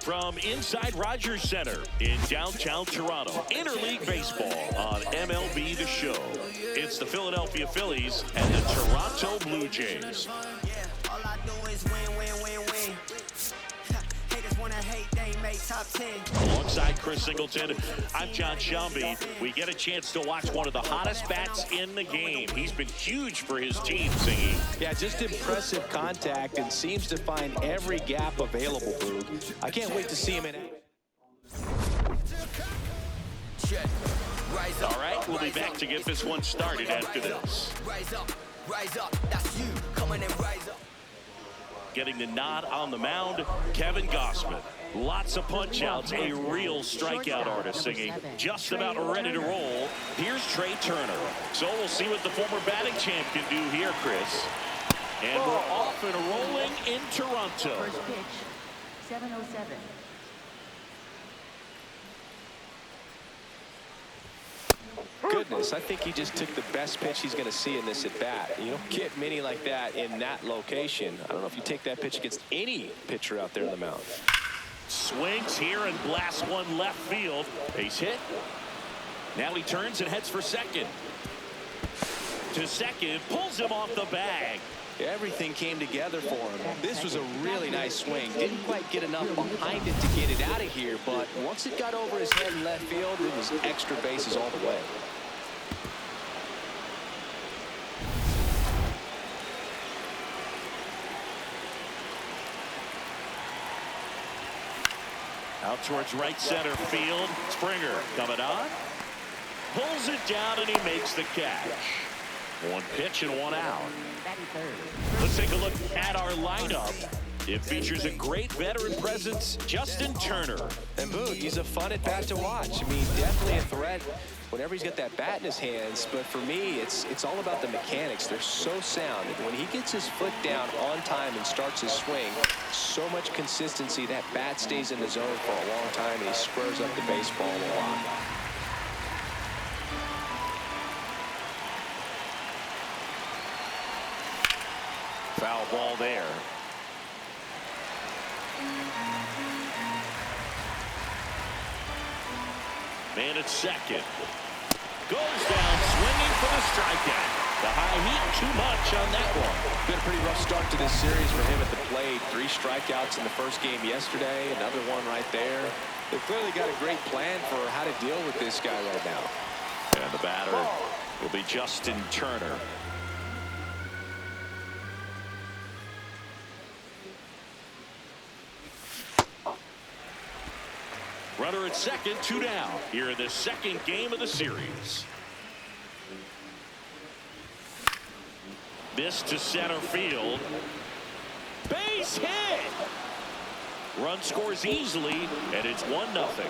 From inside Rogers Center in downtown Toronto, interleague baseball on MLB The Show. It's the Philadelphia Phillies and the Toronto Blue Jays. All I do is win, win, win, win. Haters wanna hate, they make top 10. Alongside Chris Singleton, I'm John Shelby. We get a chance to watch one of the hottest bats in the game. He's been huge for his team, Singy. Yeah, just impressive contact and seems to find every gap available, Boog. I can't wait to see him in action. All right, we'll be back to get this one started after this. Rise up, that's you, coming and rise up. Getting the nod on the mound, Kevin Gossman. Lots of punch-outs, a real strikeout artist, Singing. Just about ready to roll. Here's Trey Turner. So we'll see what the former batting champ can do here, Chris. And we're off and rolling in Toronto. First pitch, 7:07. Goodness, I think he just took the best pitch he's going to see in this at-bat. You don't get many like that in that location. I don't know if you take that pitch against any pitcher out there in the mound. Swings here and blasts one left field. Base hit. Now he turns and heads for second. To second, pulls him off the bag. Everything came together for him. This was a really nice swing. Didn't quite get enough behind it to get it out of here, but once it got over his head in left field, it was extra bases all the way. Out towards right center field. Springer coming on. Pulls it down and he makes the catch. One pitch and one out. Let's take a look at our lineup. It features a great veteran presence, Justin Turner. And Boog, he's a fun at bat to watch. I mean, definitely a threat whenever he's got that bat in his hands. But for me, it's all about the mechanics. They're so sound. And when he gets his foot down on time and starts his swing, so much consistency, that bat stays in the zone for a long time, and he squares up the baseball a lot. Foul ball there. Man at second. Goes down swinging for the strikeout. The high heat, too much on that one. Been a pretty rough start to this series for him at the plate. 3 strikeouts in the first game yesterday. Another one right there. They've clearly got a great plan for how to deal with this guy right now. And the batter will be Justin Turner. Runner at second, 2 down here in the second game of the series. This to center field. Base hit. Run scores easily, and it's 1-0.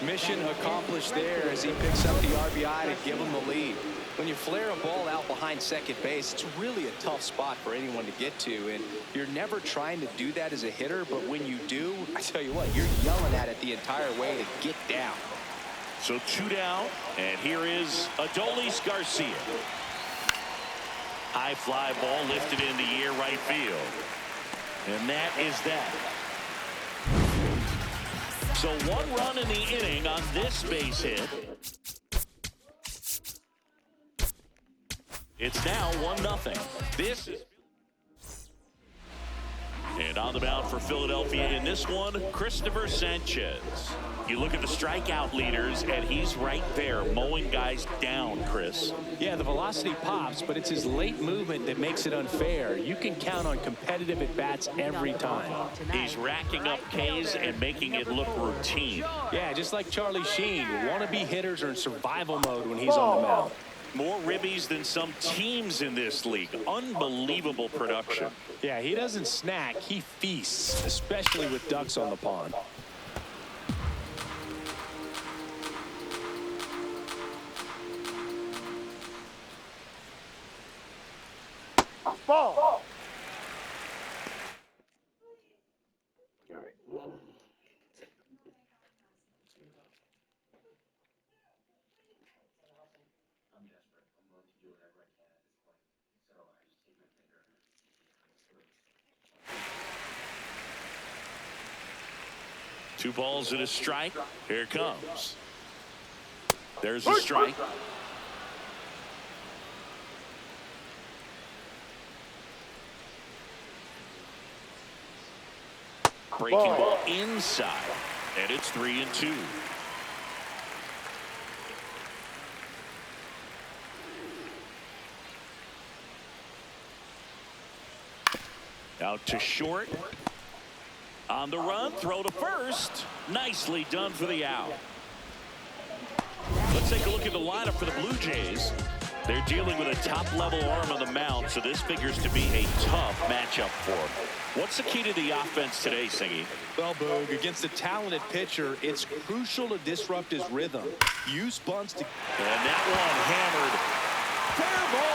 Mission accomplished there as he picks up the RBI to give him the lead. When you flare a ball out behind second base, it's really a tough spot for anyone to get to, and you're never trying to do that as a hitter, but when you do, I tell you what, you're yelling at it the entire way to get down. So 2 down, and here is Adolis Garcia. High fly ball lifted in the air right field. And that is that. So 1 run in the inning on this base hit. It's now 1-0. This is... And on the mound for Philadelphia in this one, Christopher Sanchez. You look at the strikeout leaders, and he's right there mowing guys down, Chris. Yeah, the velocity pops, but it's his late movement that makes it unfair. You can count on competitive at-bats every time. He's racking up Ks and making it look routine. Yeah, just like Charlie Sheen. Wannabe hitters are in survival mode when he's on the mound. More ribbies than some teams in this league. Unbelievable production. Yeah, he doesn't snack, he feasts, especially with ducks on the pond. Ball. 2 balls and a strike. Here it comes. There's a strike. Breaking ball inside, and it's 3-2. Out to short. On the run, throw to first. Nicely done for the out. Let's take a look at the lineup for the Blue Jays. They're dealing with a top-level arm on the mound, so this figures to be a tough matchup for them. What's the key to the offense today, Singy? Well, Boog, against a talented pitcher, it's crucial to disrupt his rhythm. Use bunts to... And that one hammered. Fair ball.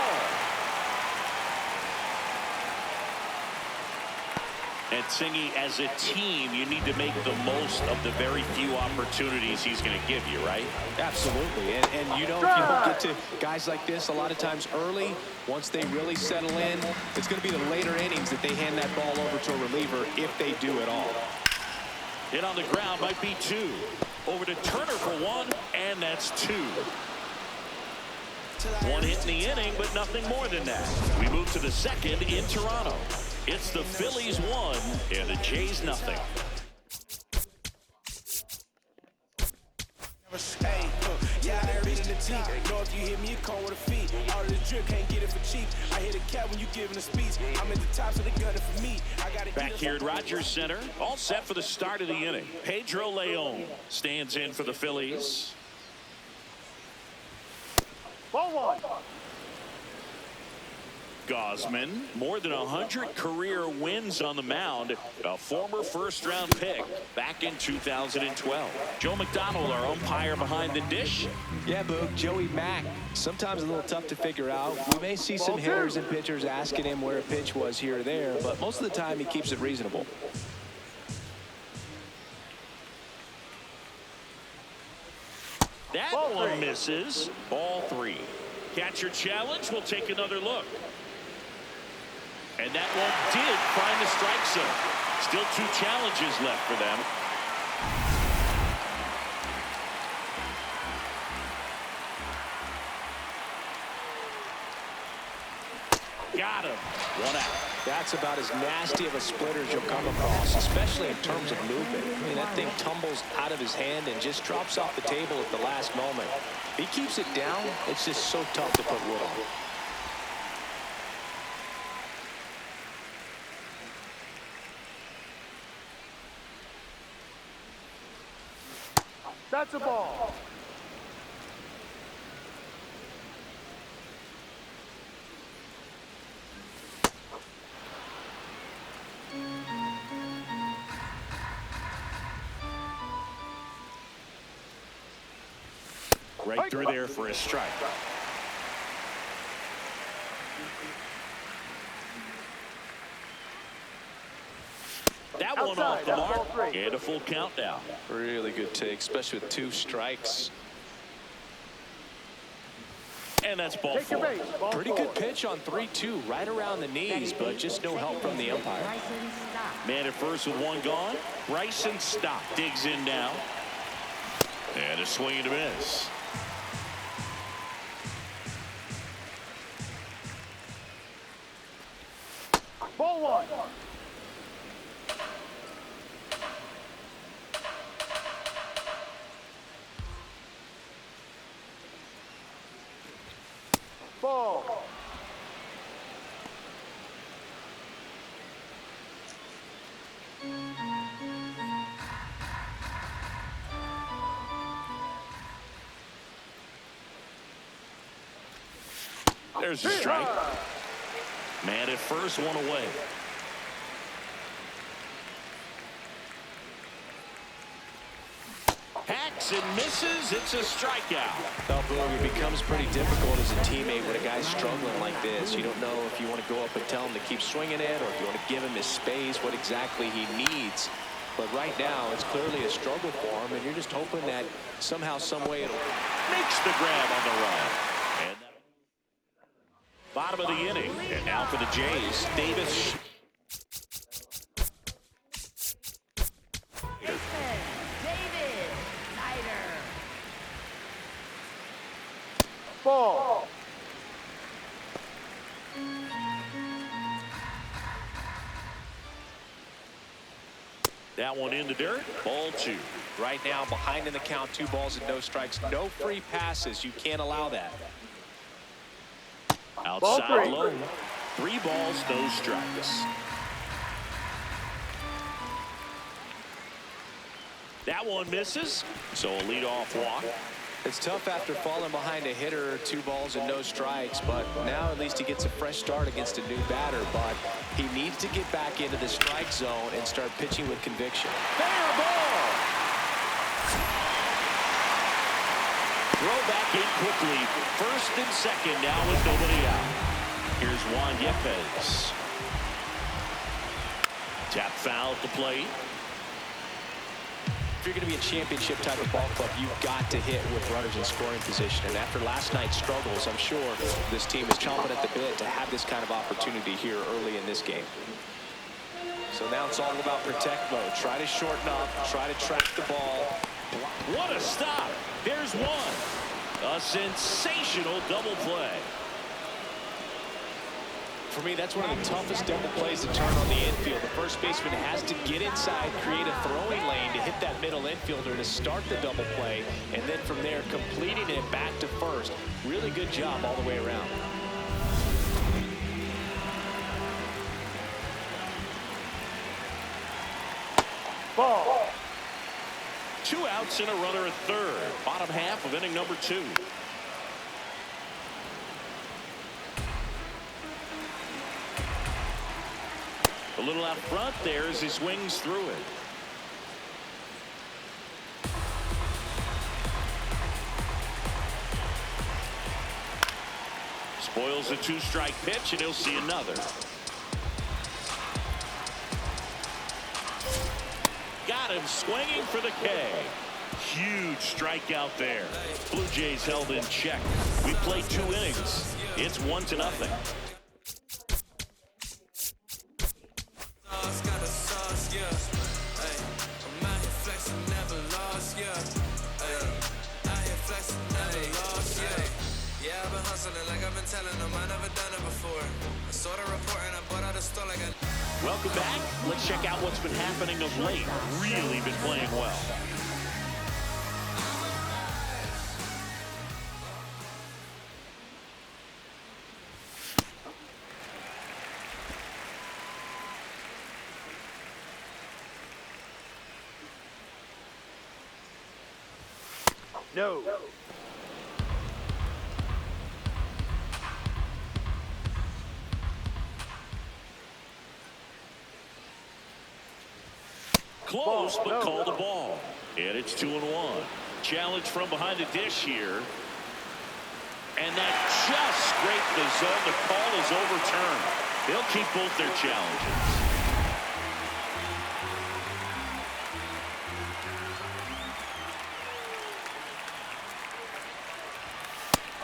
And Singy, as a team, you need to make the most of the very few opportunities he's going to give you, right? Absolutely. And you know, if you don't get to guys like this a lot of times early, once they really settle in, it's going to be the later innings that they hand that ball over to a reliever if they do at all. Hit on the ground might be 2. Over to Turner for 1, and that's 2. 1 hit in the inning, but nothing more than that. We move to the second in Toronto. It's the Phillies 1 and the Jays nothing. Yeah, I read the team. Know if you hit me, you call with a feet. All of the drip, can't get it for cheap. I hit a cat when you giving a speech. I'm at the top, so they got it for me. I got it back here at Rogers Center, all set for the start of the inning. Pedro Leon stands in for the Phillies. Ball 1. Gausman, more than 100 career wins on the mound, a former first-round pick back in 2012. Joe McDonald, our umpire behind the dish. Yeah, Boog, Joey Mack, sometimes a little tough to figure out. We may see some hitters and pitchers asking him where a pitch was here or there, but most of the time he keeps it reasonable. That one misses. Ball 3. Catcher challenge. We'll take another look. And that one did find the strike zone. Still 2 challenges left for them. Got him. 1 out. That's about as nasty of a splitter as you'll come across, especially in terms of movement. I mean, that thing tumbles out of his hand and just drops off the table at the last moment. He keeps it down. It's just so tough to put wood on. That's a ball. Right through there for a strike. That one off the mark and a full count now. Really good take, especially with 2 strikes. And that's ball 4. Pretty good pitch on 3-2, right around the knees, but just no help from the umpire. Man at first with 1 gone. Bryson Stott digs in now. And a swing and a miss. Ball 1. Ball. There's a strike. Man at first, 1 away. Hacks and misses. It's a strikeout. Well, Boog, it becomes pretty difficult as a teammate when a guy's struggling like this. You don't know if you want to go up and tell him to keep swinging it or if you want to give him his space, what exactly he needs. But right now, it's clearly a struggle for him, and you're just hoping that somehow, some way it'll... Makes the grab on the run. And bottom of the inning. And now for the Jays, Davis. Ball. That one in the dirt. Ball 2. Right now, behind in the count, 2 balls and no strikes. No free passes. You can't allow that. Outside low. 3 balls, no strikes. That one misses, so a leadoff walk. It's tough after falling behind a hitter, 2 balls and no strikes, but now at least he gets a fresh start against a new batter, but he needs to get back into the strike zone and start pitching with conviction. Fair ball. Throw back in quickly. First and second now with nobody out. Here's Juan Yepes. Tap foul at the plate. If you're going to be a championship type of ball club, you've got to hit with runners in scoring position. And after last night's struggles, I'm sure this team is chomping at the bit to have this kind of opportunity here early in this game. So now it's all about protect mode. Try to shorten up, try to track the ball. What a stop. There's one. A sensational double play. For me, that's one of the toughest double plays to turn on the infield. The first baseman has to get inside, create a throwing lane to hit that middle infielder to start the double play, and then from there, completing it back to first. Really good job all the way around. Ball. 2 outs and a runner at third. Bottom half of inning number 2. A little out front there as he swings through it. Spoils a 2-strike pitch, and he'll see another. Got him swinging for the K. Huge strikeout there. Blue Jays held in check. We played 2 innings. It's 1-0. Welcome back. Let's check out what's been happening of late. Really been playing well. No. Close, but called the ball. And it's 2-1. Challenge from behind the dish here. And that just scraped the zone. The call is overturned. They'll keep both their challenges.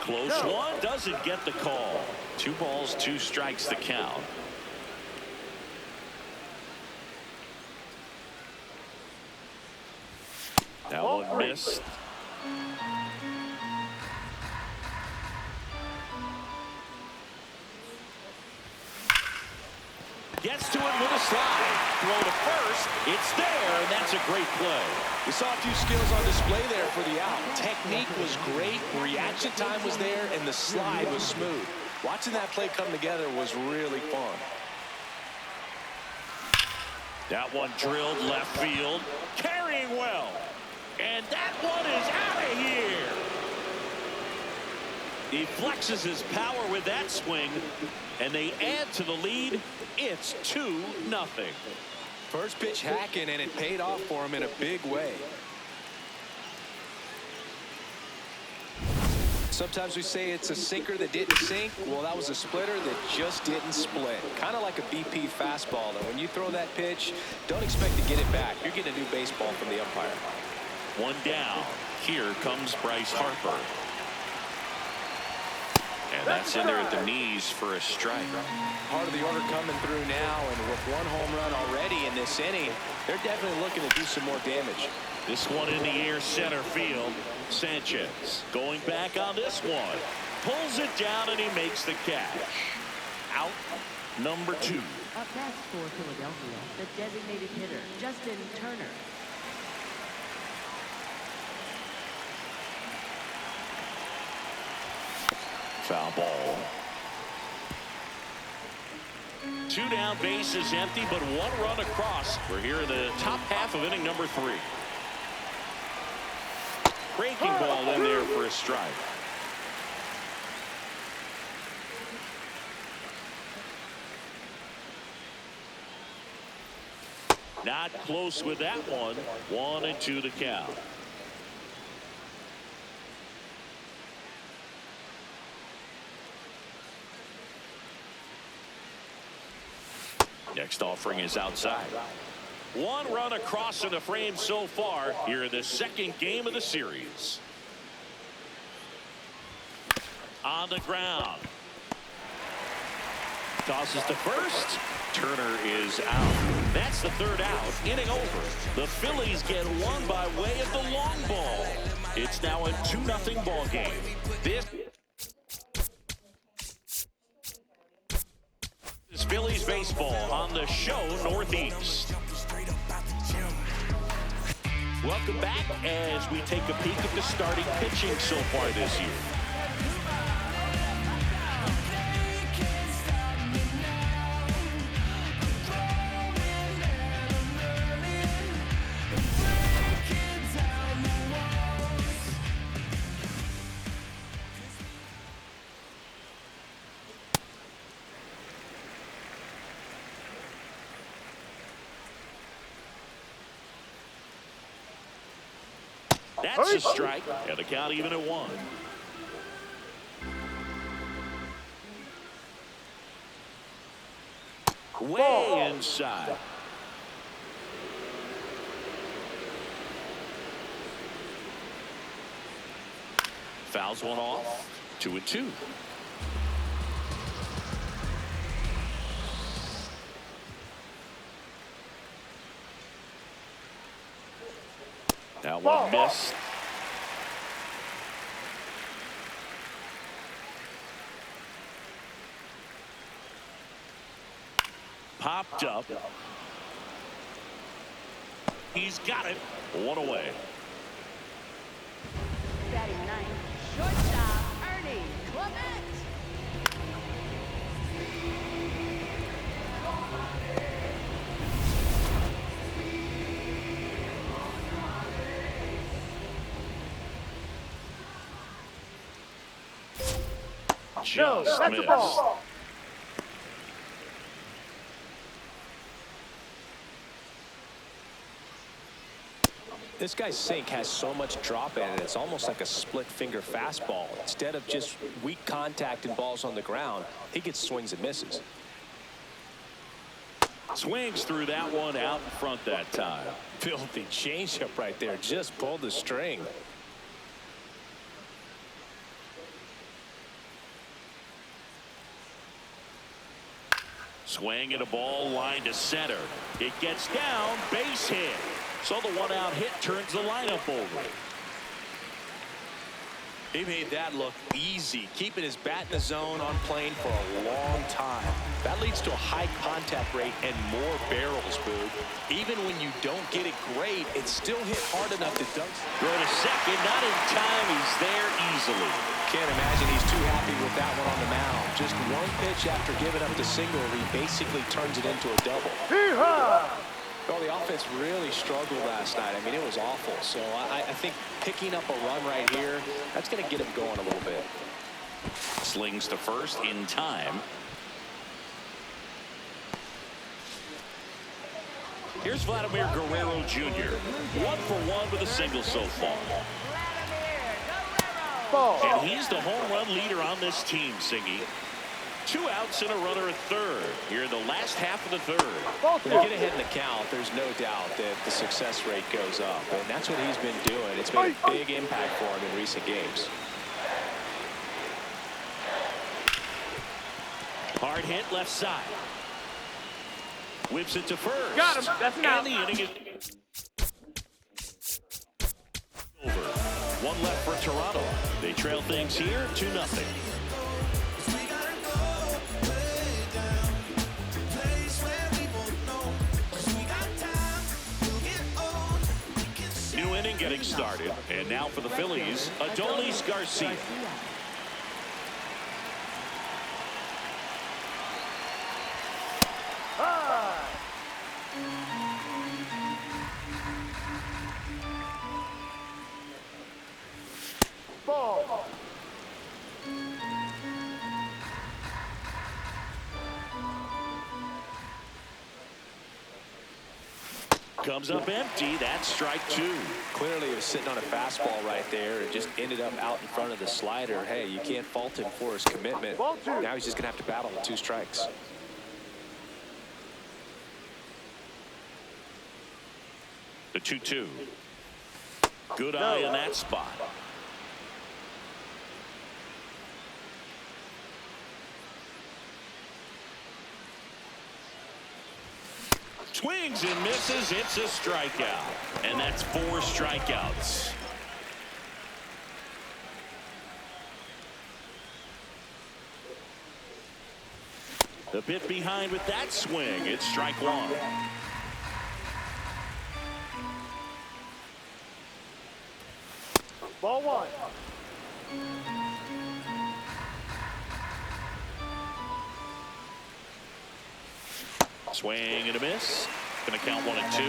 Close one, doesn't get the call. 2 balls, 2 strikes the count. That one missed. Gets to it with a slide. Throw to first. It's there, and that's a great play. We saw a few skills on display there for the out. Technique was great, reaction time was there, and the slide was smooth. Watching that play come together was really fun. That one drilled left field. Carrying well. And that one is out of here. He flexes his power with that swing, and they add to the lead. It's 2-0. First pitch hacking, and it paid off for him in a big way. Sometimes we say it's a sinker that didn't sink. Well, that was a splitter that just didn't split. Kind of like a BP fastball. And when you throw that pitch, don't expect to get it back. You're getting a new baseball from the umpire. 1 down. Here comes Bryce Harper. And that's in there at the knees for a strike. Part of the order coming through now, and with 1 home run already in this inning, they're definitely looking to do some more damage. This one in the air center field. Sanchez going back on this one. pulls it down, and he makes the catch. Out number 2. Up next for Philadelphia, the designated hitter, Justin Turner. Foul ball. 2 down, bases empty, but 1 run across. We're here in the top half of inning number 3. Breaking ball in there for a strike. Not close with that one. 1-2 to count. Next offering is outside. 1 run across in the frame so far here in the second game of the series. On the ground. Tosses to first. Turner is out. That's the 3rd out. Inning over. The Phillies get 1 by way of the long ball. It's now a 2-0 ball game. This is Phillies baseball on the show Northeast. Welcome back as we take a peek at the starting pitching so far this year. That's a strike, and the count even at 1. Way inside. Fouls one off. 2-2. That one missed. Popped up. He's got it. 1 away. Batting 9th, shortstop, Ernie Clement. Just that's missed. a ball. This guy's sink has so much drop in it, it's almost like a split finger fastball. Instead of just weak contact and balls on the ground, he gets swings and misses. Swings through that one out in front that time. Filthy changeup right there, just pulled the string. Swing and a ball line to center. It gets down, base hit. So the 1-out hit turns the lineup over. He made that look easy, keeping his bat in the zone on plane for a long time. That leads to a high contact rate and more barrels, Boog. Even when you don't get it great, it's still hit hard enough to dunk. Throw to second, not in time. He's there easily. Can't imagine he's too happy with that one on the mound. Just 1 pitch after giving up the single, he basically turns it into a double. Hee-haw! Well, the offense really struggled last night. I mean, it was awful. So I think picking up a run right here, that's going to get him going a little bit. Slings to first in time. Here's Vladimir Guerrero Jr. 1 for 1 with a single so far. Ball. And he's the home run leader on this team, Singy. 2 outs and a runner at third here in the last half of the third. When you get ahead in the count, there's no doubt that the success rate goes up. And that's what he's been doing. It's made a big impact for him in recent games. Hard hit left side. Whips it to first. Got him. That's an out. And the inning is over. 1 left for Toronto. They trail things here 2-0. getting started. And now for the Phillies, Adolis Garcia. Ball. Comes up empty. That's strike two. Clearly he was sitting on a fastball right there and just ended up out in front of the slider. Hey, you can't fault him for his commitment. Now he's just going to have to battle with 2 strikes. The 2-2. Good eye in that spot. Swings and misses. It's a strikeout. And that's 4 strikeouts. A bit behind with that swing. It's strike 1. Ball 1. Swing and a miss. Going to count 1-2.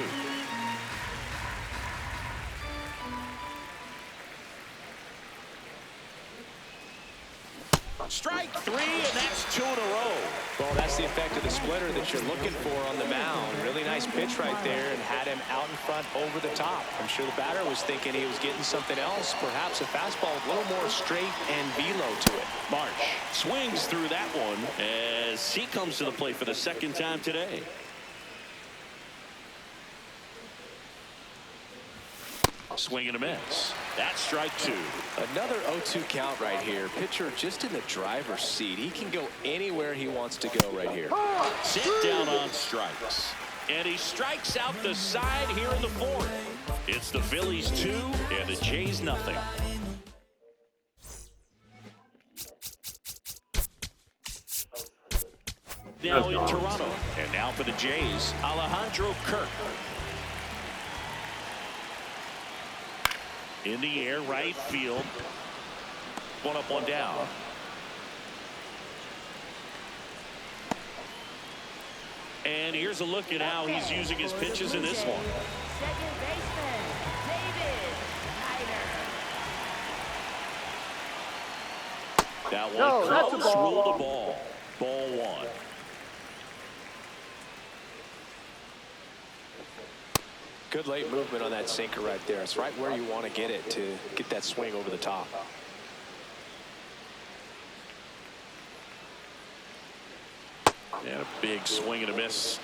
Strike 3, and that's 2 in a row. Well, that's the effect of the splitter that you're looking for on the mound. Really nice pitch right there and had him out in front over the top. I'm sure the batter was thinking he was getting something else, perhaps a fastball with a little more straight and velo to it. Marsh swings through that one as he comes to the plate for the 2nd time today. Swing and a miss. That's strike 2. Another 0-2 count right here. Pitcher just in the driver's seat. He can go anywhere he wants to go right here. Sit down on strikes. And he strikes out the side here in the 4th. It's the Phillies 2 and the Jays nothing. Now in Toronto. And now for the Jays, Alejandro Kirk. In the air, right field. 1 up, 1 down. And here's a look at how he's using his pitches in this one. Second baseman, David Snyder. That one No, that's a close, ball. ruled a ball. Ball 1. Good late movement on that sinker right there. It's right where you want to get it to get that swing over the top. And a big swing and a miss.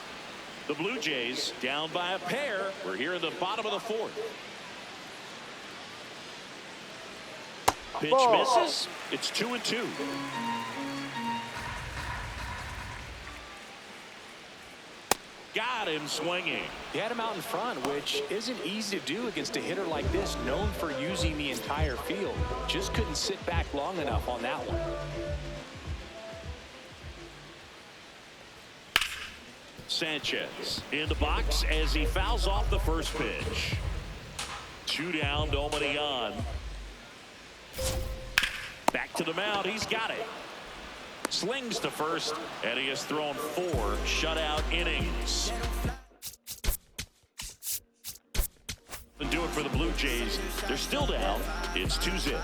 The Blue Jays down by a pair. We're here in the bottom of the 4th. Pitch Ball. misses. It's 2-2. Got him swinging. He had him out in front, which isn't easy to do against a hitter like this, known for using the entire field. Just couldn't sit back long enough on that one. Sanchez in the box as he fouls off the first pitch. 2 down, nobody on. Back to the mound. He's got it. Slings to first, and he has thrown 4 shutout innings. And do it for the Blue Jays. They're still down. It's 2-0.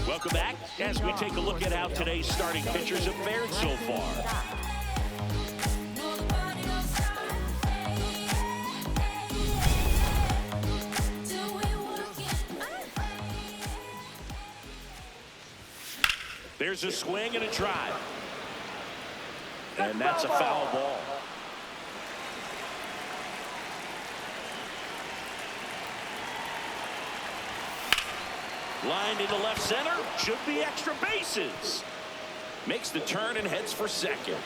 Welcome back as we take a look at how today's starting pitchers have fared so far. There's a swing and a drive. And that's a foul ball. Lined into left center. Should be extra bases. Makes the turn and heads for second.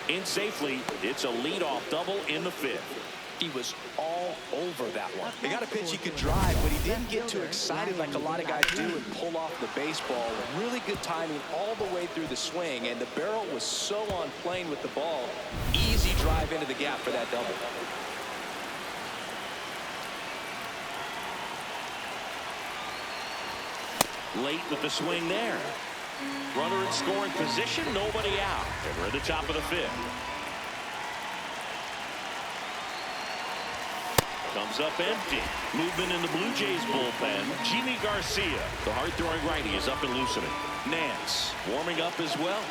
in safely. It's a leadoff double in the fifth. He was all over that one. They got a pitch he could drive, but he didn't get too excited like a lot of guys do and pull off the baseball. Really good timing all the way through the swing, and the barrel was so on plane with the ball. Easy drive into the gap for that double. Late with the swing there. Runner in scoring position, nobody out. And we're at the top of the fifth. Comes up empty. Movement in the Blue Jays bullpen. Jimmy Garcia, the hard-throwing righty, is up and loosening. Nance warming up as well.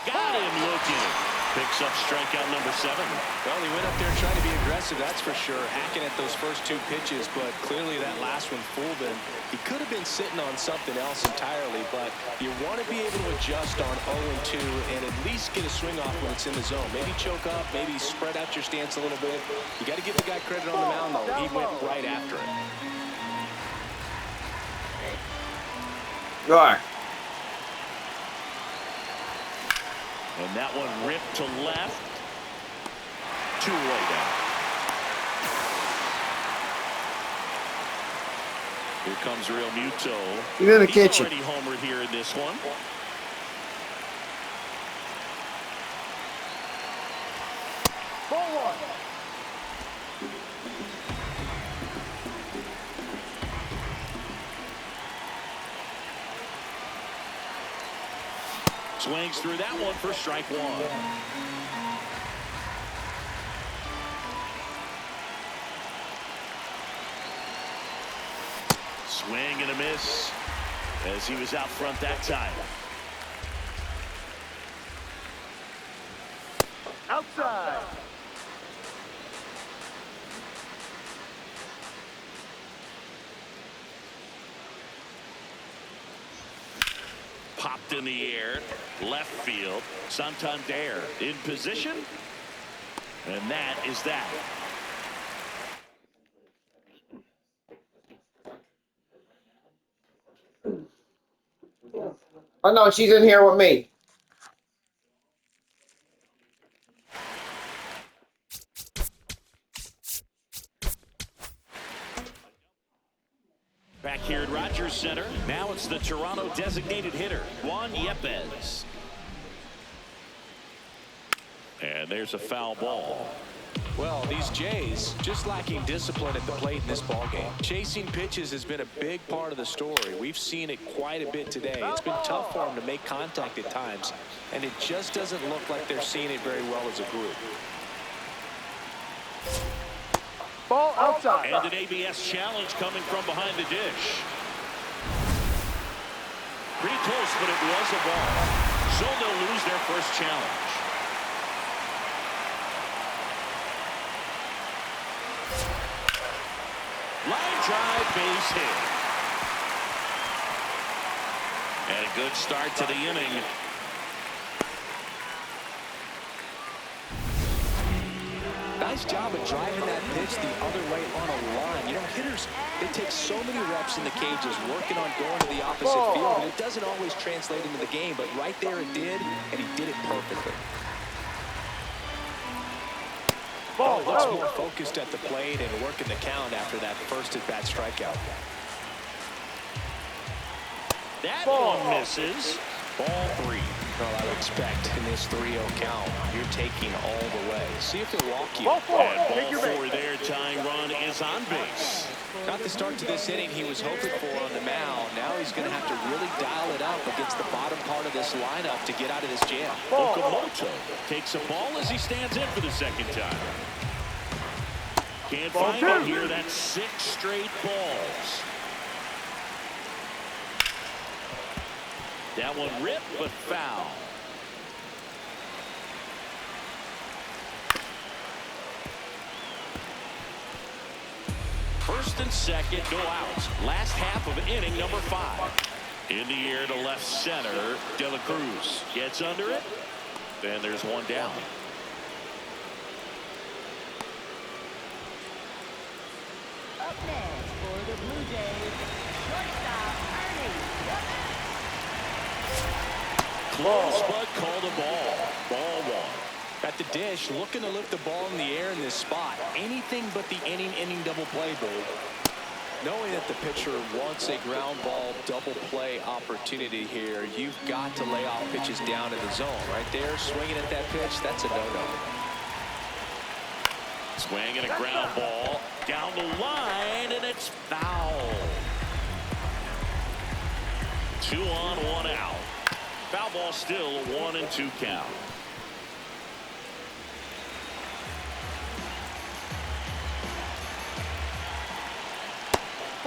Got him looking. Picks up strikeout number 7. Well, he went up there trying to be aggressive, that's for sure, hacking at those first 2 pitches, but clearly that last one fooled him. He could have been sitting on something else entirely, but you want to be able to adjust on 0-2 and at least get a swing off when it's in the zone. Maybe choke up, maybe spread out your stance a little bit. You got to give the guy credit on the mound, though. He went right after it. All right. And that one ripped to left. 2-way down. Here comes Real Muto. He's in the He's kitchen. already homered here in this one. Ball 1. Swings through that one for strike 1. Swing and a miss as he was out front that time. Outside. Popped in the air, left field. Santander in position, and that is that. Oh no, she's in here with me. Back here at Rogers Center. Now it's the Toronto designated hitter, Juan Yepez. And there's a foul ball. Well, these Jays just lacking discipline at the plate in this ballgame. Chasing pitches has been a big part of the story. We've seen it quite a bit today. It's been tough for them to make contact at times, and it just doesn't look like they're seeing it very well as a group. Ball outside. And an ABS challenge coming from behind the dish. Pretty close, but it was a ball. So they'll lose their first challenge. Line drive, base hit. And a good start to the inning. Nice job of driving that pitch the other way on a line. You know, hitters, they take so many reps in the cages working on going to the opposite field, and it doesn't always translate into the game, but right there it did, and he did it perfectly. Oh, looks more focused at the plate and working the count after that first at-bat strikeout. That one misses. Ball 3. Well, I would expect in this 3-0 count, you're taking all the way. See if they'll walk you. And ball 4 there, tying run is on base. Not the start to this inning he was hoping for on the mound. Now he's going to have to really dial it up against the bottom part of this lineup to get out of this jam. Okamoto takes a ball as he stands in for the second time. Can't find him here. That's 6 straight balls. That one ripped, but foul. First and second, no outs. Last half of inning number 5. In the air to left center, De La Cruz gets under it. And there's one down. Up next for the Blue Jays, shortstop Ernie. Close, but called a ball. Ball one. At the dish, looking to lift the ball in the air in this spot. Anything but the inning double play, Boo. Knowing that the pitcher wants a ground ball double play opportunity here, you've got to lay off pitches down in the zone. Right there, swinging at that pitch, that's a no-no. Swinging a ground ball down the line, and it's foul. 2 on, 1 out. Foul ball still a 1-2 count.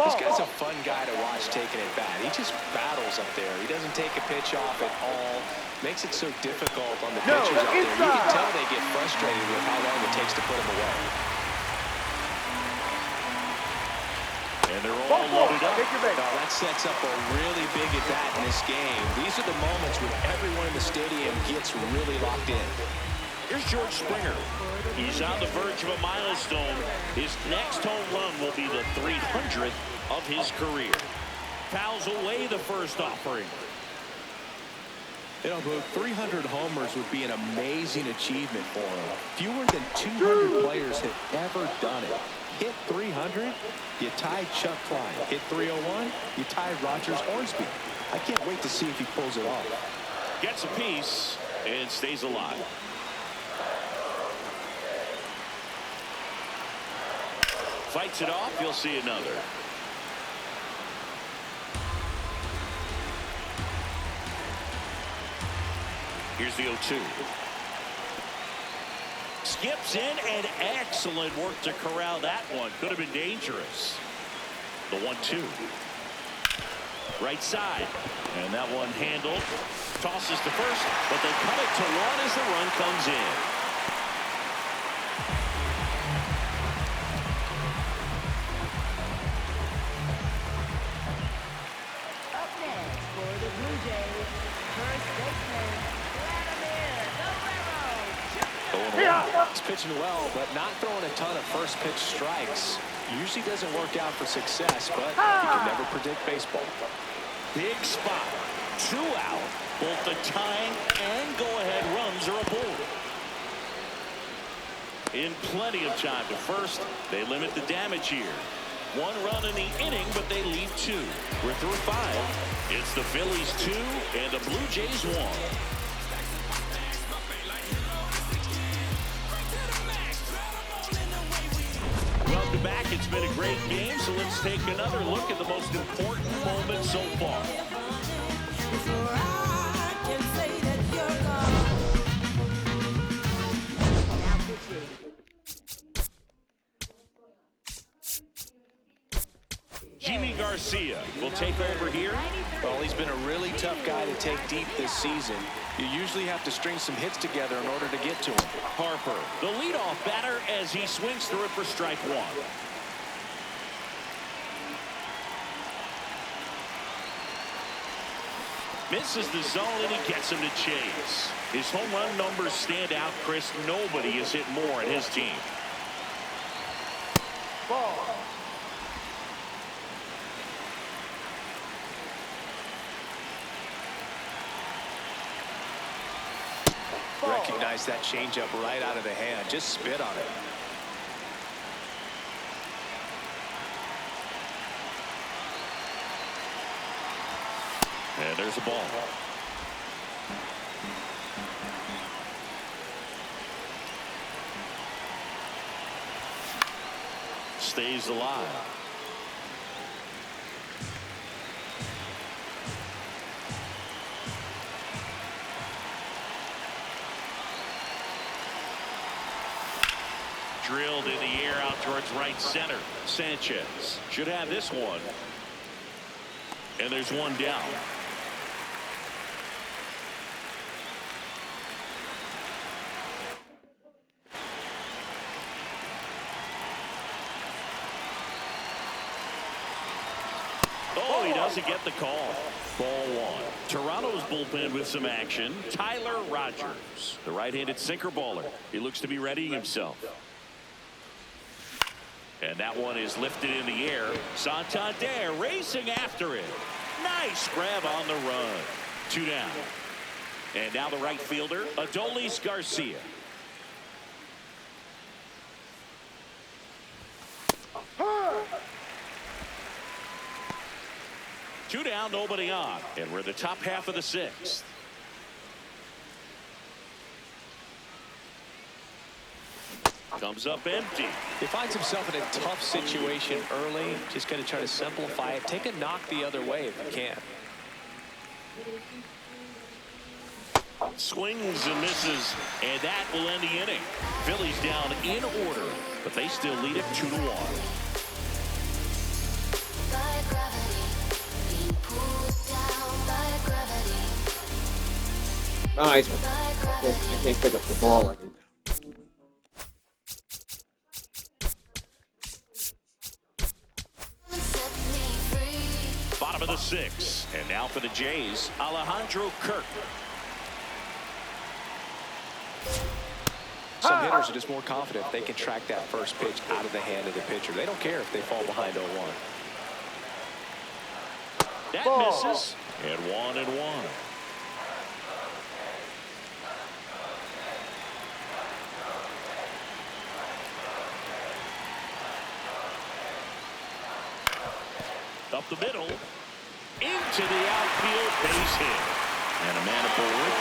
This guy's a fun guy to watch taking it back. He just battles up there. He doesn't take a pitch off at all. Makes it so difficult on the pitchers up there. You can tell they get frustrated with how long it takes to put him away. And they're all loaded up. Now that sets up a really big at-bat in this game. These are the moments when everyone in the stadium gets really locked in. Here's George Springer. He's on the verge of a milestone. His next home run will be the 300th of his career. Fouls away the first offering. You know, Boo, 300 homers would be an amazing achievement for him. Fewer than 200 players have ever done it. Hit 300, you tie Chuck Klein. Hit 301, you tie Rogers Hornsby. I can't wait to see if he pulls it off. Gets a piece and stays alive. Fights it off, you'll see another. Here's the 0-2. Skips in, and excellent work to corral that one. Could have been dangerous. The 1-2. Right side. And that one handled. Tosses to first, but they cut it to 1 as the run comes in. He's pitching well, but not throwing a ton of first pitch strikes. Usually doesn't work out for success, but you can never predict baseball. Big spot. 2 out. Both the tying and go-ahead runs are aboard. In plenty of time to first, they limit the damage here. 1 run in the inning, but they leave 2. We're through 5. It's the Phillies 2 and the Blue Jays 1. Welcome back. It's been a great game, so let's take another look at the most important moment so far. Jimmy Garcia will take over here. Well, he's been a really tough guy to take deep this season. You usually have to string some hits together in order to get to him. Harper, the leadoff batter, as he swings through it for strike 1. Misses the zone, and he gets him to chase. His home run numbers stand out, Chris. Nobody has hit more in his team. Ball. Recognize that changeup right out of the hand. Just spit on it. And there's a ball. Stays alive. Drilled in the air out towards right center. Sanchez should have this one. And there's one down. Oh, he doesn't get the call. Ball 1. Toronto's bullpen with some action. Tyler Rogers, the right-handed sinker baller. He looks to be readying himself. And that one is lifted in the air. Santander racing after it. Nice grab on the run. 2 down. And now the right fielder, Adolis Garcia. Two down, nobody on. And we're in the top half of the sixth. Comes up empty. He finds himself in a tough situation early. Just going to try to simplify it. Take a knock the other way if you can. Swings and misses, and that will end the inning. Phillies down in order, but they still lead it 2-1. Nice. I can't pick up the ball. I think. Bottom of the sixth, and now for the Jays, Alejandro Kirk. Some hitters are just more confident if they can track that first pitch out of the hand of the pitcher. They don't care if they fall behind 0-1. That misses, and 1-1. Up the middle, into the outfield, base hit, and a man aboard.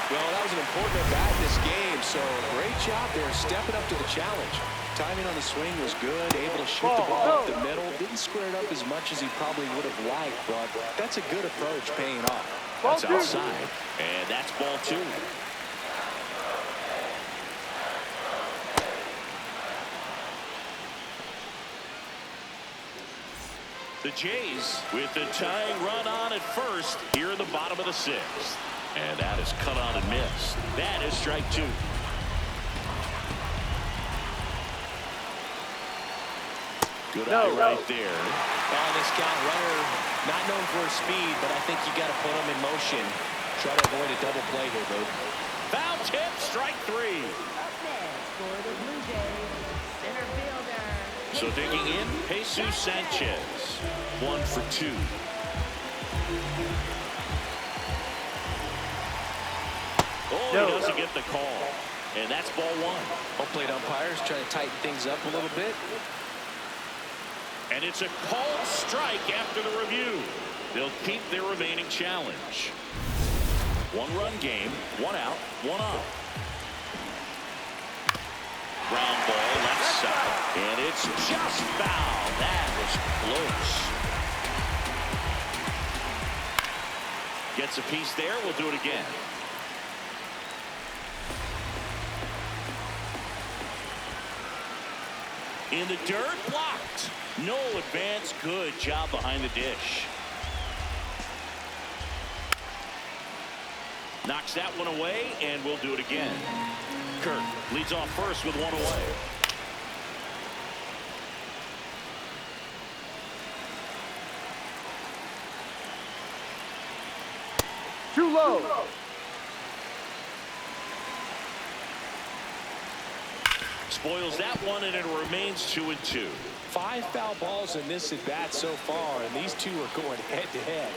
Well, that was an important at-bat in this game, so great job there stepping up to the challenge. Timing on the swing was good, able to shoot the ball up the middle. Didn't square it up as much as he probably would have liked, but that's a good approach paying off. That's outside, and that's ball 2. The Jays with the tying run on at first here in the bottom of the sixth. And that is cut on and missed. That is strike 2. Good eye right there. Well, this guy, runner, not known for his speed, but I think you got to put him in motion. Try to avoid a double play here, Boog. Foul tip, strike 3. Up next for the Blue Jays, center fielder. So digging in, Jesus Sanchez. 1 for 2. Oh, he doesn't get the call. And that's ball 1. Home plate umpires trying to tighten things up a little bit. And it's a called strike after the review. They'll keep their remaining challenge. 1-run game, 1 out, 1 on. Ground ball left side, and it's just foul. That was close. Gets a piece there. We'll do it again. In the dirt, blocked. No advance. Good job behind the dish. Knocks that one away, and we'll do it again. Kirk leads off first with 1 away. Too low. Spoils that one, and it remains 2-2. 5 foul balls in this at bat so far, and these two are going head to head.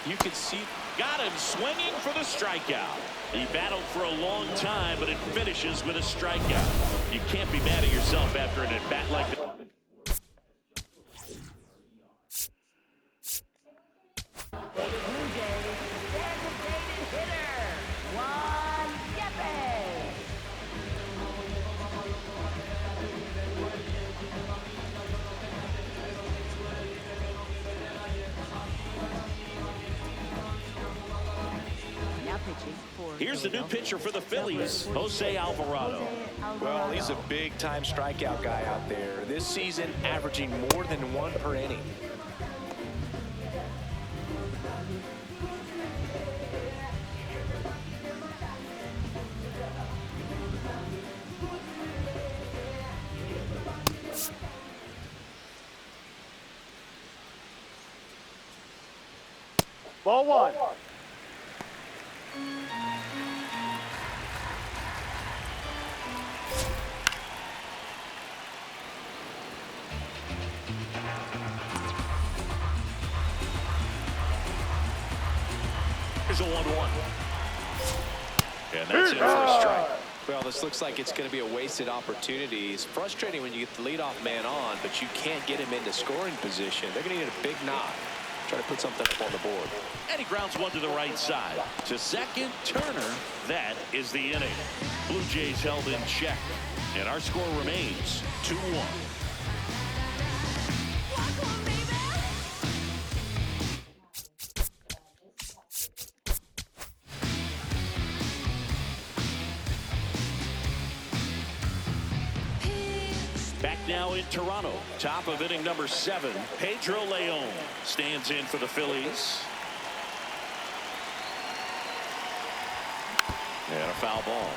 You can see. Got him swinging for the strikeout. He battled for a long time, but it finishes with a strikeout. You can't be mad at yourself after an at bat like that. Blue Jays, designated hitter, Juan Yepes. Now pitching for Here's the new pitcher for the Phillies, Jose Alvarado. Well, he's a big-time strikeout guy out there. This season, averaging more than 1 per inning. Ball 1. Here's a 1-1. And that's in for a strike. Well, this looks like it's going to be a wasted opportunity. It's frustrating when you get the leadoff man on, but you can't get him into scoring position. They're going to need a big knock. Try to put something up on the board. And he grounds one to the right side. To second, Turner. That is the inning. Blue Jays held in check. And our score remains 2-1. Back now in Toronto. Top of inning number 7. Pedro Leon stands in for the Phillies. And a foul ball.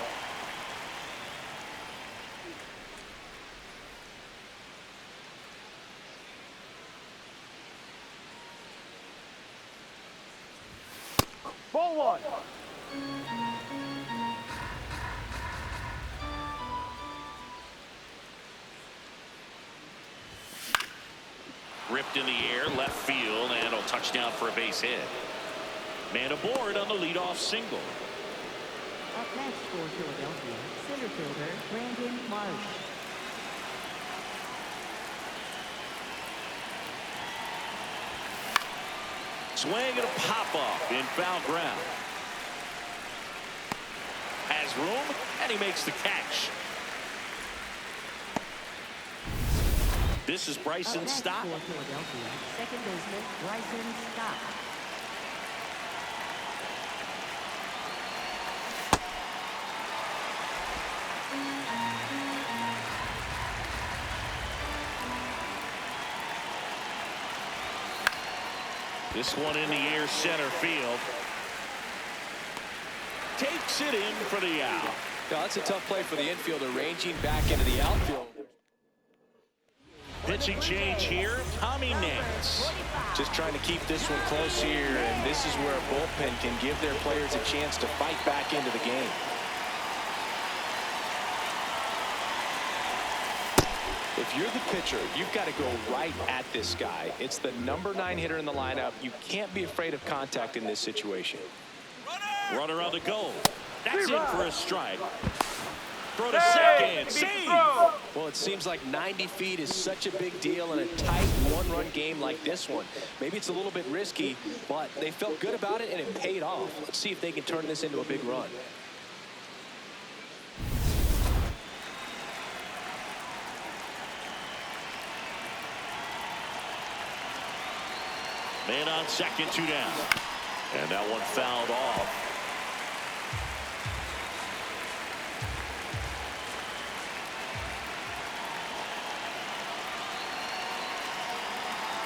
Ball 1. Ripped in the air, left field, and a touchdown for a base hit. Man aboard on the leadoff single. Up next for Philadelphia, center fielder Brandon Marsh. Swing and a pop-off in foul ground. Has room, and he makes the catch. This is Bryson Stott. For Philadelphia, second baseman Bryson Stott. This one in the air, center field. Takes it in for the out. Now, that's a tough play for the infielder, ranging back into the outfield. Pitching change here, Tommy Nance. Just trying to keep this one close here, and this is where a bullpen can give their players a chance to fight back into the game. If you're the pitcher, you've got to go right at this guy. It's the number 9 hitter in the lineup. You can't be afraid of contact in this situation. Runner on the goal. That's in for a strike. Throw to second. Save. Well, it seems like 90 feet is such a big deal in a tight one-run game like this one. Maybe it's a little bit risky, but they felt good about it, and it paid off. Let's see if they can turn this into a big run. Man on second, 2 down. And that one fouled off.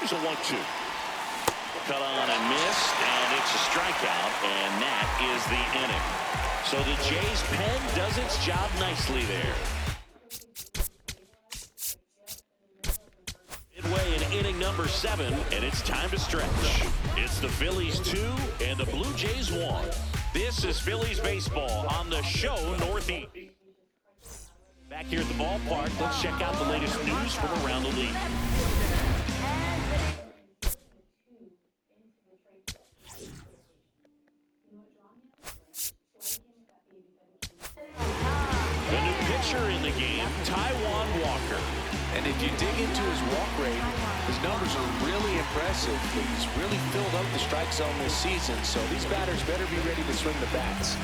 Here's a 1-2. Cut on and missed, and it's a strikeout, and that is the inning. So the Jays' pen does its job nicely there. Midway in inning number 7, and it's time to stretch. It's the Phillies 2 and the Blue Jays 1. This is Phillies baseball on the show Northeast. Back here at the ballpark, let's check out the latest news from around the league. The new pitcher in the game, Taijuan Walker. And if you dig into his walk rate, his numbers are really impressive. He's really filled up the strike zone this season, so these batters better be ready to swing the bats.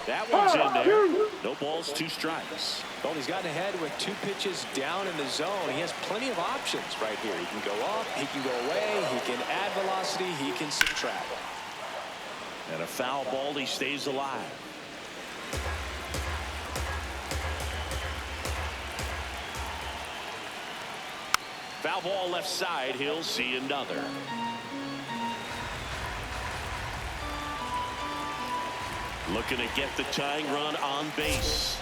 That one's in there. No balls, 2 strikes. Well, he's gotten ahead with 2 pitches down in the zone. He has plenty of options right here. He can go up, he can go away, he can add velocity, he can subtract. And a foul ball, he stays alive. Foul ball left side, he'll see another. Looking to get the tying run on base.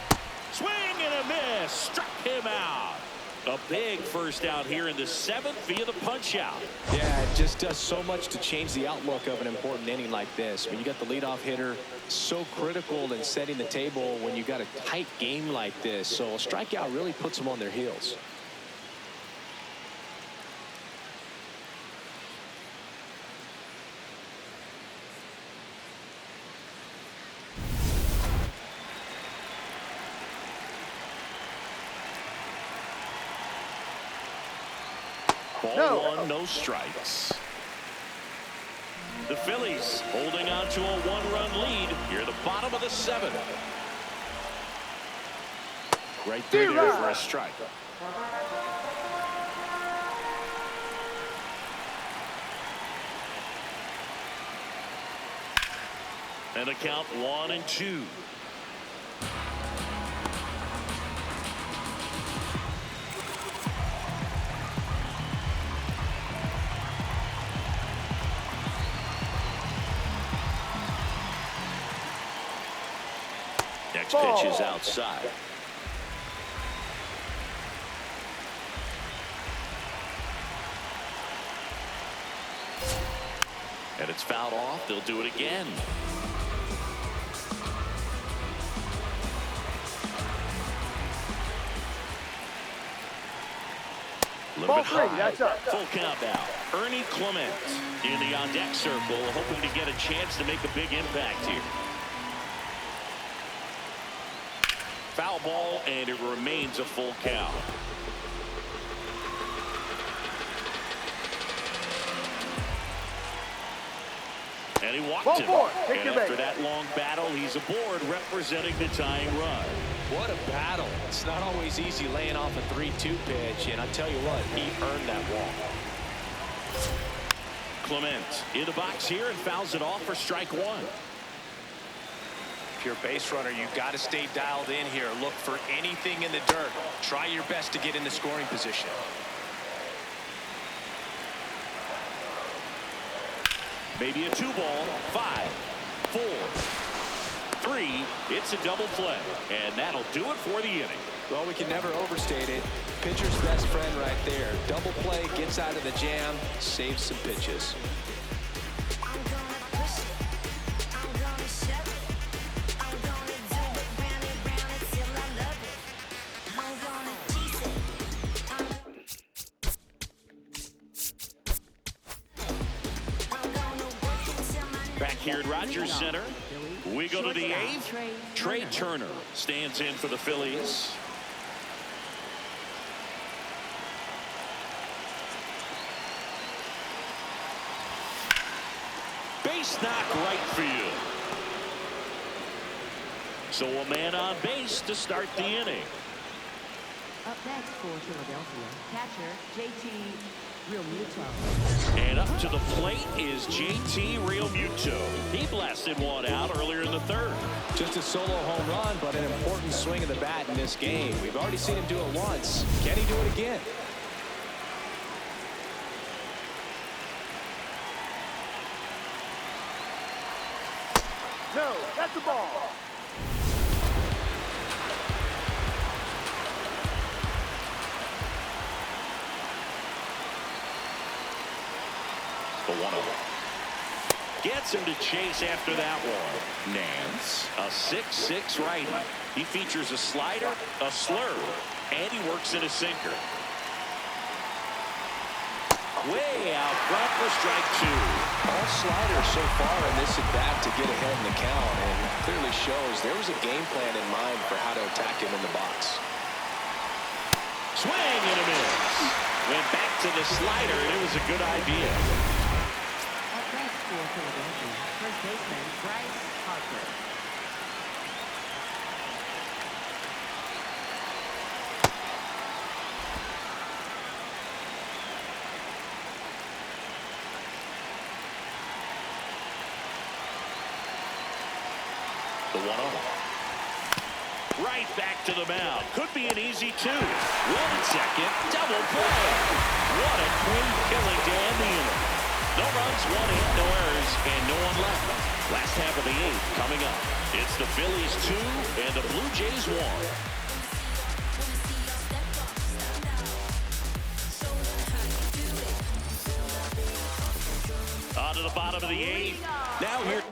Swing and a miss. Struck him out. A big first out here in the 7th via the punch out. Yeah, it just does so much to change the outlook of an important inning like this. When you got the leadoff hitter, so critical in setting the table when you got a tight game like this. So a strikeout really puts them on their heels. Ball 1, no strikes. The Phillies holding on to a 1-run lead here at the bottom of the 7th. Right through there for a strike. And a count 1-2. Next pitch is outside. And it's fouled off. They'll do it again. A little bit high. Full count now. Ernie Clement in the on-deck circle, hoping to get a chance to make a big impact here. Foul ball, and it remains a full count. And he walked him. And after that long battle, he's aboard representing the tying run. What a battle. It's not always easy laying off a 3-2 pitch, and I tell you what, he earned that walk. Clement in the box here and fouls it off for strike 1. If you're a base runner, you've got to stay dialed in here. Look for anything in the dirt. Try your best to get into scoring position. Maybe a 2-ball. 5, 4, 3. It's a double play, and that'll do it for the inning. Well, we can never overstate it. Pitcher's best friend right there. Double play, gets out of the jam, saves some pitches. Back here at Rogers Center, we go to the 8th. Trey Turner stands in for the Phillies. Base knock right field. So a man on base to start the inning. Up next for Philadelphia, catcher JT Realmuto. And up to the plate is JT Realmuto. He blasted one out earlier in the 3rd. Just a solo home run, but an important swing of the bat in this game. We've already seen him do it once. Can he do it again? No, that's the ball. The 1-0. Gets him to chase after that one. Nance, a 6'6" righty. He features a slider, a slurve, and he works in a sinker. Way out front for strike 2. All sliders so far in this at-bat to get ahead in the count, and clearly shows there was a game plan in mind for how to attack him in the box. Swing and a miss. Went back to the slider, and it was a good idea. Up next for Philadelphia, first baseman Bryce Harper. The 1-0. Right back to the mound. Could be an easy 2. One at second. Double play. What a quick killing to end the inning. No runs, 1 hit, no errors, and no one left. Last half of the 8th coming up. It's the Phillies 2 and the Blue Jays 1. On to the bottom of the 8th. Now here.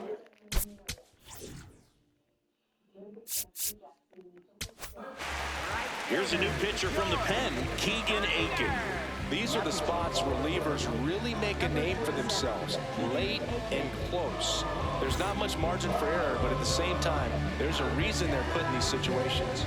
Here's a new pitcher from the pen, Keegan Aiken. These are the spots relievers really make a name for themselves, late and close. There's not much margin for error, but at the same time, there's a reason they're put in these situations.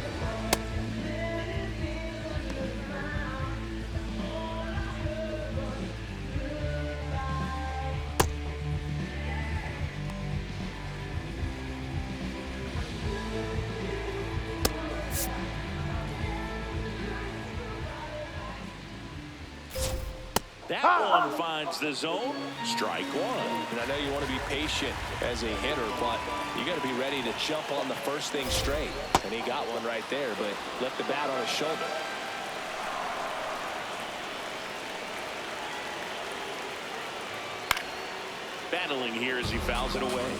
That one finds the zone. Strike 1. And I know you want to be patient as a hitter, but you got to be ready to jump on the first thing straight. And he got one right there, but left the bat on his shoulder. Battling here as he fouls it away.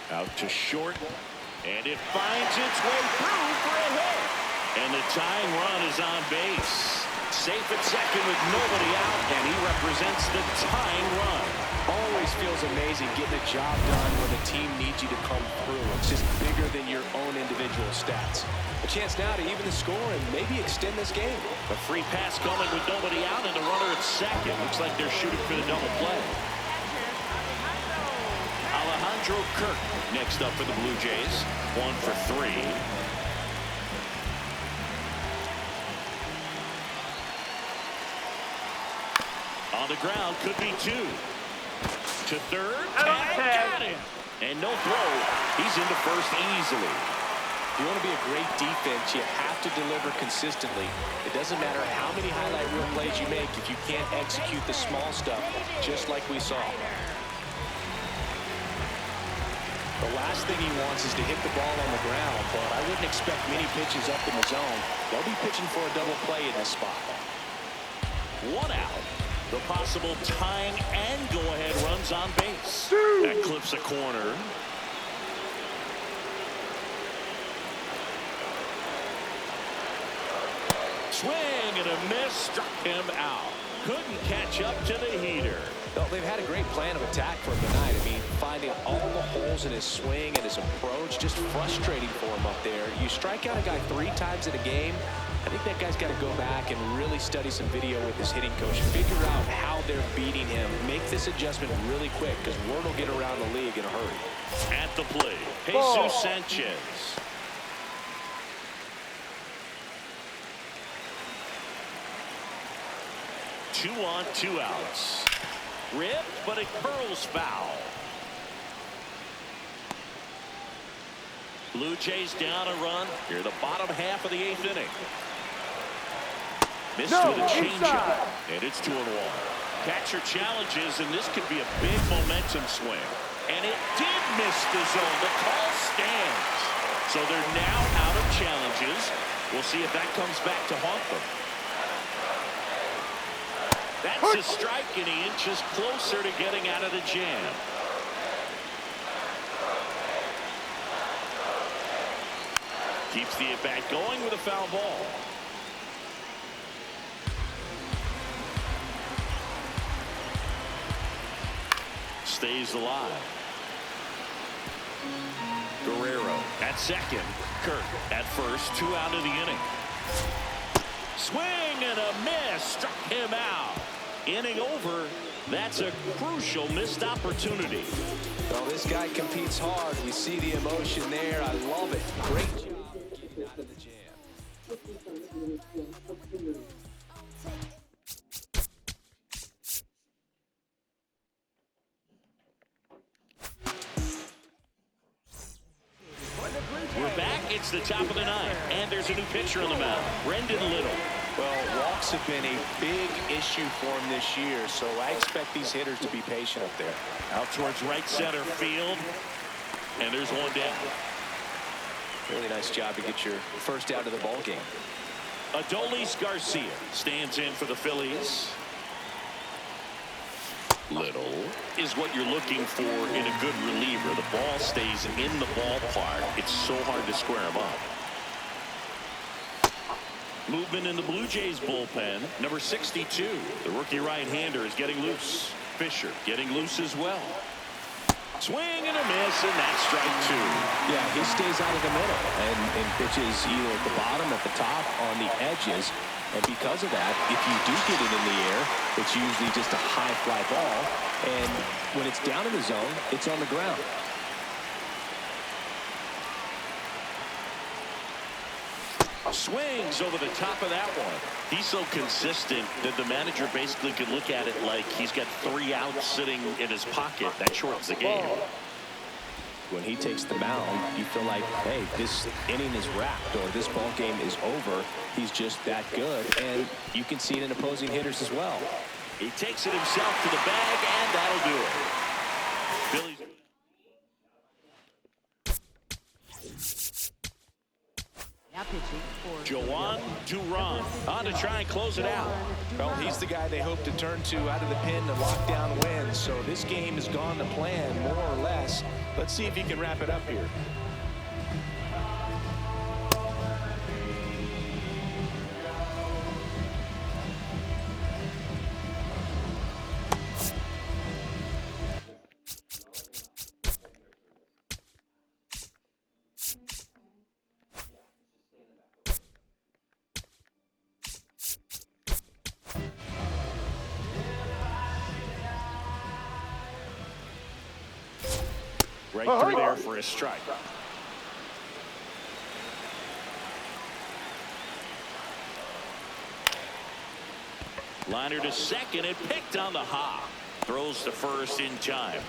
Out to short, and it finds its way through for a hit. And the tying run is on base. Safe at second with nobody out, and he represents the tying run. Always feels amazing getting a job done when the team needs you to come through. It's just bigger than your own individual stats. A chance now to even the score and maybe extend this game. A free pass coming with nobody out, and the runner at second. Looks like they're shooting for the double play. Alejandro Kirk next up for the Blue Jays. 1 for 3. On the ground, could be 2. To third, and got him. And no throw. He's into first easily. If you want to be a great defense, you have to deliver consistently. It doesn't matter how many highlight reel plays you make if you can't execute the small stuff, just like we saw. The last thing he wants is to hit the ball on the ground, but I wouldn't expect many pitches up in the zone. They'll be pitching for a double play in this spot. 1 out. The possible tying and go-ahead runs on base. That clips a corner. Swing and a miss, struck him out. Couldn't catch up to the heater. Well, they've had a great plan of attack for him tonight. I mean, finding all the holes in his swing and his approach, just frustrating for him up there. You strike out a guy 3 times in a game, I think that guy's got to go back and really study some video with his hitting coach, figure out how they're beating him, make this adjustment really quick, because word will get around the league in a hurry. At the plate, Jesus Sanchez. Two on, 2 outs. Ripped, but it curls foul. Blue Jays down a run. Here, the bottom half of the 8th inning. Missed with a changeup, and it's 2-1. Catcher challenges, and this could be a big momentum swing. And it did miss the zone. The call stands. So they're now out of challenges. We'll see if that comes back to haunt them. That's a strike, and he inches closer to getting out of the jam. Keeps the at-bat going with a foul ball. Stays alive. Guerrero at second. Kirk at first. 2 out of the inning. Swing and a miss. Struck him out. Inning over. That's a crucial missed opportunity. Well, this guy competes hard. We see the emotion there. I love it. Great job getting out of the jam. We're back. It's the top of the 9th, and there's a new pitcher on the mound, Brendan Little. Well, walks have been a big issue for him this year, so I expect these hitters to be patient up there. Out towards right center field, and there's one down. Really nice job to get your first out of the ball game. Adolis Garcia stands in for the Phillies. Little is what you're looking for in a good reliever. The ball stays in the ballpark. It's so hard to square him up. Movement in the Blue Jays bullpen. Number 62, the rookie right-hander, is getting loose. Fisher getting loose as well. Swing and a miss, and that's strike 2. Yeah, he stays out of the middle and pitches either at the bottom, at the top, on the edges. And because of that, if you do get it in the air, it's usually just a high fly ball. And when it's down in the zone, it's on the ground. Swings over the top of that one. He's so consistent that the manager basically can look at it like he's got 3 outs sitting in his pocket. That shortens the game. When he takes the mound, you feel like, hey, this inning is wrapped or this ball game is over. He's just that good, and you can see it in opposing hitters as well. He takes it himself to the bag, and that'll do it. Phillies. Now pitching for Joan Duran on to try and close it out. Well, he's the guy they hope to turn to out of the pen to lock down wins. So this game has gone to plan, more or less. Let's see if he can wrap it up here. Right through there for a strike. Liner to second and picked on the hop. Throws to first in time.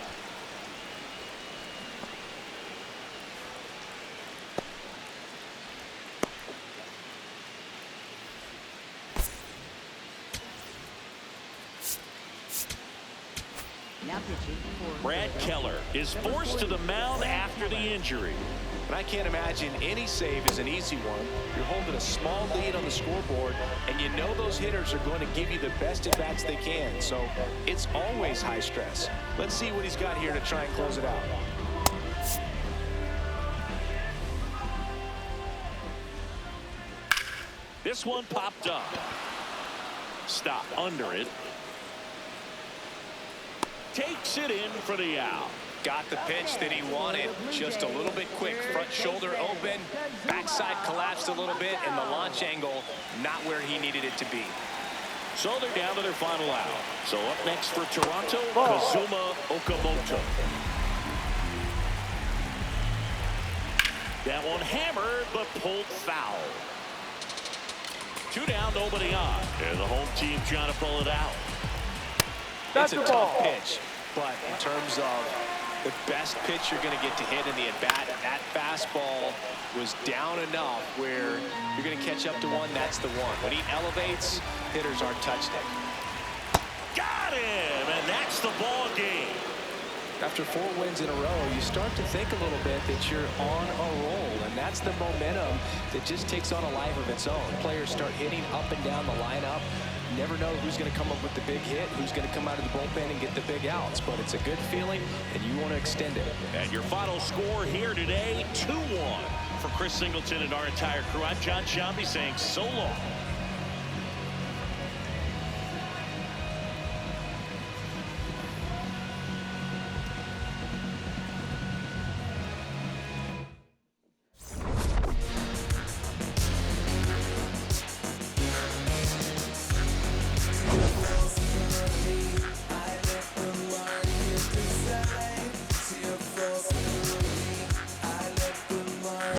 now pitching for Brad Keller is forced to the mound after the injury. And I can't imagine any save is an easy one. You're holding a small lead on the scoreboard, and you know those hitters are going to give you the best at-bats they can. So it's always high stress. Let's see what he's got here to try and close it out. This one popped up. Stop under it. Takes it in for the out. Got the pitch that he wanted, just a little bit quick. Front shoulder open, backside collapsed a little bit, and the launch angle not where he needed it to be. So they're down to their final out. So up next for Toronto, Kazuma Okamoto. That one hammered, but pulled foul. 2 down, nobody on. And the home team trying to pull it out. It's a tough pitch, but in terms of the best pitch you're going to get to hit in the at-bat, that fastball was down enough where you're going to catch up to one. That's the one. When he elevates, hitters aren't touching it. Got him, and that's the ball game. After 4 wins in a row, you start to think a little bit that you're on a roll, and that's the momentum that just takes on a life of its own. Players start hitting up and down the lineup. You never know who's going to come up with the big hit, who's going to come out of the bullpen and get the big outs, but it's a good feeling, and you want to extend it. And your final score here today, 2-1. For Chris Singleton and our entire crew, I'm John Shambi saying so long.